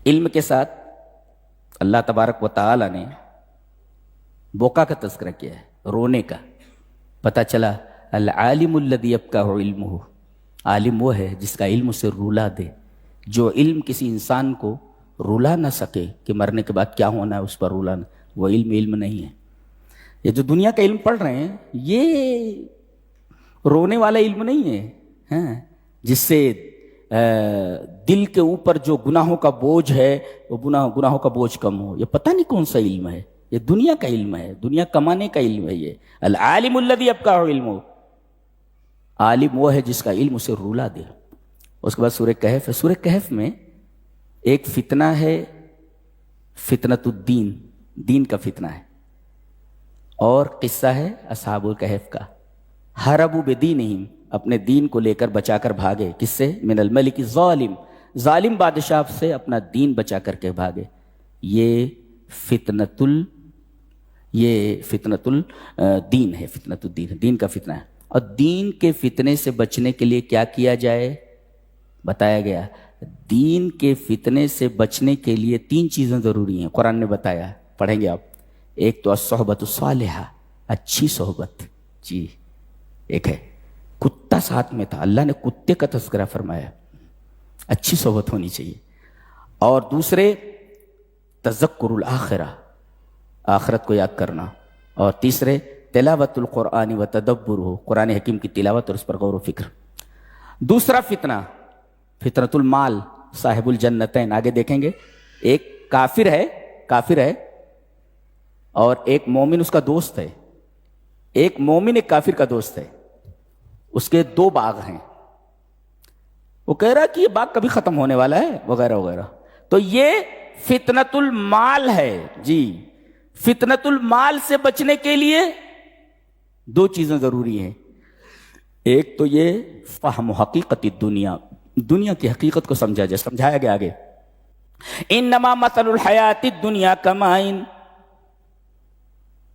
علم کے ساتھ اللہ تبارک و تعالی نے بوکا کا تذکرہ کیا ہے، رونے کا. پتہ چلا العالم الذی یبکہ علمہ، عالم وہ ہے جس کا علم اسے رولا دے. جو علم کسی انسان کو رولا نہ سکے کہ مرنے کے بعد کیا ہونا ہے اس پر رولا نہ، وہ علم نہیں ہے. یہ جو دنیا کا علم پڑھ رہے ہیں یہ رونے والا علم نہیں ہے، ہاں، جس سے دل کے اوپر جو گناہوں کا بوجھ ہے وہ گناہوں کا بوجھ کم ہو. یہ پتہ نہیں کون سا علم ہے، یہ دنیا کا علم ہے، دنیا کمانے کا علم ہے. یہ العالم الذی یبکہ علمہ، عالم وہ ہے جس کا علم اسے رولا دے. اس کے بعد سورہ کہف ہے. سورہ کہف میں ایک فتنہ ہے، فتنۃ الدین، دین کا فتنہ ہے، اور قصہ ہے اصحاب الکہف کا. ہربوا بدینہم، اپنے دین کو لے کر بچا کر بھاگے. کس سے؟ من الملک الظالم، ظالم بادشاہ سے اپنا دین بچا کر کے بھاگے. یہ فتنۃ الدین ہے، فتنۃ الدین، دین کا فتنہ ہے. اور دین کے فتنے سے بچنے کے لیے کیا کیا جائے بتایا گیا. دین کے فتنے سے بچنے کے لیے 3 چیزیں ضروری ہیں، قرآن نے بتایا، پڑھیں گے آپ. ایک تو الصحبۃ الصالحہ، اچھی صحبت. جی ایک ہے، کتا ساتھ میں تھا، اللہ نے کتے کا تذکرہ فرمایا، اچھی صحبت ہونی چاہیے. اور دوسرے تذکر الآخرہ، آخرت کو یاد کرنا. اور تیسرے تلاوت القرآن و تدبرہ، قرآن حکیم کی تلاوت اور اس پر غور و فکر. دوسرا فتنہ فتنۃ المال، صاحب الجنتین. آگے دیکھیں گے، ایک کافر ہے اور ایک مومن اس کا دوست ہے. ایک مومن ایک کافر کا دوست ہے، اس کے 2 باغ ہیں. وہ کہہ رہا کہ یہ باغ کبھی ختم ہونے والا ہے وغیرہ وغیرہ. تو یہ فتنۃ المال ہے. جی فتنۃ المال سے بچنے کے لیے 2 چیزیں ضروری ہیں. ایک تو یہ فہم حقیقت الدنیا، دنیا کی حقیقت کو سمجھا جائے. سمجھایا گیا آگے، انما مثل الحیات الدنیا کماء،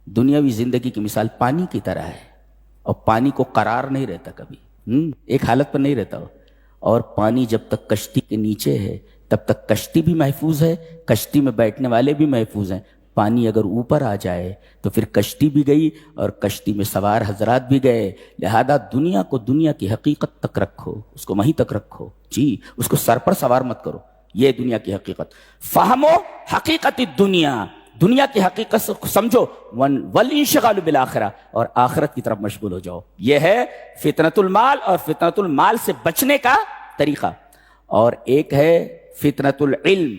دنیاوی زندگی کی مثال پانی کی طرح ہے. اور پانی کو قرار نہیں رہتا کبھی، ایک حالت پر نہیں رہتا. اور پانی جب تک کشتی کے نیچے ہے تب تک کشتی بھی محفوظ ہے، کشتی میں بیٹھنے والے بھی محفوظ ہیں. پانی اگر اوپر آ جائے تو پھر کشتی بھی گئی اور کشتی میں سوار حضرات بھی گئے. لہذا دنیا کو دنیا کی حقیقت تک رکھو، اس کو وہیں تک رکھو. جی اس کو سر پر سوار مت کرو. یہ دنیا کی حقیقت. فہمو حقیقت الدنیا، دنیا کی حقیقت سے سمجھو. والانشغال بالآخرہ، اور آخرت کی طرف مشغول ہو جاؤ. یہ ہے فتنۃ المال اور فتنۃ المال سے بچنے کا طریقہ. اور ایک ہے فتنۃ العلم،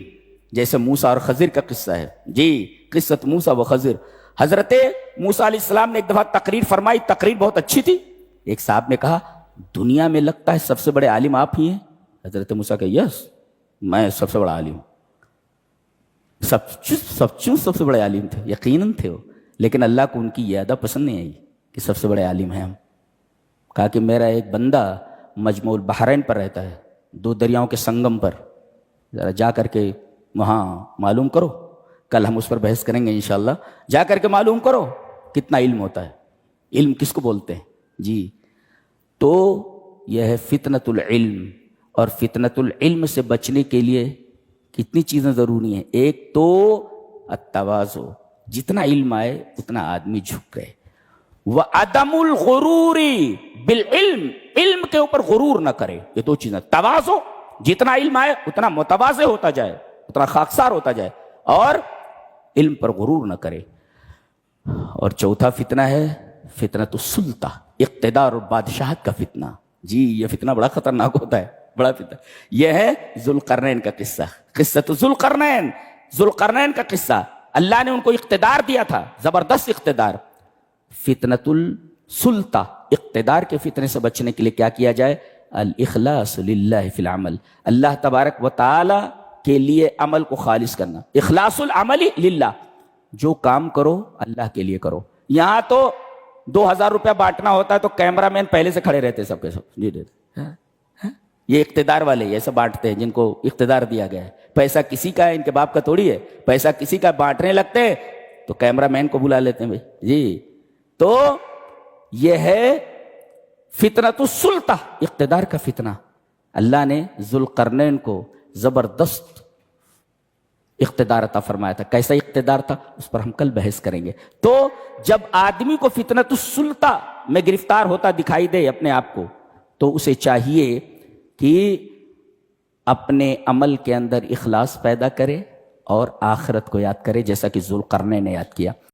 جیسے موسیٰ اور خضر کا قصہ ہے. جی قصۃ موسیٰ و خضر. حضرت موسیٰ علیہ السلام نے ایک دفعہ تقریر فرمائی، تقریر بہت اچھی تھی. ایک صاحب نے کہا دنیا میں لگتا ہے سب سے بڑے عالم آپ ہی ہیں. حضرت موسیٰ کہ یس میں سب سے بڑا عالم ہوں. سب سے بڑے عالم تھے، یقیناً تھے وہ، لیکن اللہ کو ان کی یہ ادا پسند نہیں آئی کہ سب سے بڑے عالم ہیں ہم. کہا کہ میرا ایک بندہ مجموع البحرین پر رہتا ہے، 2 دریاؤں کے سنگم پر، ذرا جا کر کے وہاں معلوم کرو. کل ہم اس پر بحث کریں گے انشاءاللہ. جا کر کے معلوم کرو کتنا علم ہوتا ہے، علم کس کو بولتے ہیں. جی تو یہ ہے فتنۃ العلم. اور فتنۃ العلم سے بچنے کے لیے کتنی چیزیں ضروری ہیں. ایک تو التواضع، جتنا علم آئے اتنا آدمی جھک گئے. وعدم الغرور بالعلم، علم کے اوپر غرور نہ کرے. یہ 2 چیزیں، تواضع، جتنا علم آئے اتنا متواضع ہوتا جائے، اتنا خاکسار ہوتا جائے، اور علم پر غرور نہ کرے. اور چوتھا فتنہ ہے فتنۃ السلطہ، اقتدار اور بادشاہت کا فتنہ. جی یہ فتنہ بڑا خطرناک ہوتا ہے، بڑا فتنہ. یہ ہے ذوالقرنین کا قصہ، قصۃ ذوالقرنین. ذوالقرنین کا قصہ، اللہ نے ان کو اقتدار دیا تھا، زبردست اقتدار. فتنۃ السلطہ، اقتدار کے فتنے سے بچنے کے لیے کیا کیا جائے؟ الاخلاص للہ فی العمل، اللہ تبارک و تعالی کے لیے عمل کو خالص کرنا. اخلاص العمل للہ، جو کام کرو اللہ کے لیے کرو. یہاں تو 2000 روپیہ بانٹنا ہوتا ہے تو کیمرہ مین پہلے سے کھڑے رہتے سب کے سب. جی یہ اقتدار والے ایسے بانٹتے ہیں جن کو اقتدار دیا گیا ہے. پیسہ کسی کا ہے، ان کے باپ کا تھوڑی ہے. پیسہ کسی کا بانٹنے لگتے ہیں تو کیمرہ مین کو بلا لیتے ہیں. جی تو یہ ہے فتنۃ السلطہ، اقتدار کا فتنہ. اللہ نے ذوالقرنین کو زبردست اقتدار عطا فرمایا تھا. کیسا اقتدار تھا اس پر ہم کل بحث کریں گے. تو جب آدمی کو فتنۃ السلطہ میں گرفتار ہوتا دکھائی دے اپنے آپ کو, تو اسے چاہیے کہ اپنے عمل کے اندر اخلاص پیدا کرے اور آخرت کو یاد کرے, جیسا کہ ذوالقرنین نے یاد کیا.